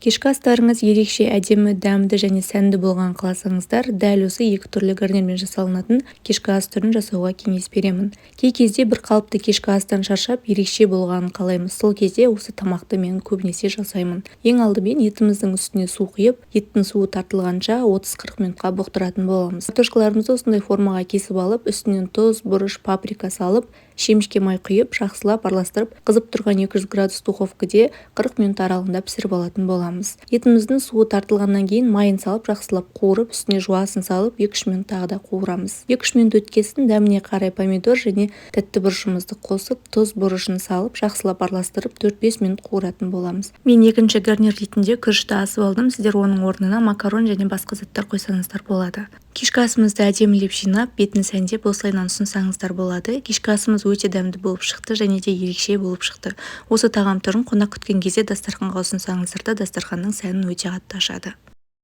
Кешкі астарыңыз ерекше, әдемі, дәмді және сәнді болған қаласаңыздар, дәл осы екі түрлі гарнирмен жасалынатын кешкі ас түрін жасауға кеңес беремін. Кей кезде бір қалыпты кешкі астан шаршап, ерекше болғанын қалаймыз. Сол кезде осы тамақты мен көбінесе жасаймын. Ең алдымен етіміздің үстіне су құйып, еттің суы тартылғанша 30-40 минутқа бұқтыратын боламыз. Картошкаларымызды осындай формаға кесіп алып, үстінен тұз, бұрыш, паприка салып, шемішке май құйып, жақсылап араластырып, қызып тұрған 200 градус духовкада 40 минут аралығында пісіріп алатын боламыз. Етіміздің суы тартылғаннан кейін майын салып, жақсылап қуырып, үстіне жуасын салып, 2-3 минут тағы да қуырамыз. 2-3 минут өткесін дәміне қарай помидор және тәтті бұрышымызды қосып, тұз бұрышын салып, жақсылап араластырып, 4-5 минут қуыратын боламыз. Мен екінші гарнир ретінде күрішті асып алдым. Сіздер оның орнына макарон және басқа заттар қойсаңыздар болады. Кешкі асымызды әдемілеп жинап, бетін сәндеп осылайынан ұсынсаңыздар болады. Кешкі асымыз өте дәмді болып шықты және де ерекше болып шықты. Осы тағам түрін қонақ күткен кезде дастарханға ұсынсаңыздар да дастарханның сәнін өте қатты ашады.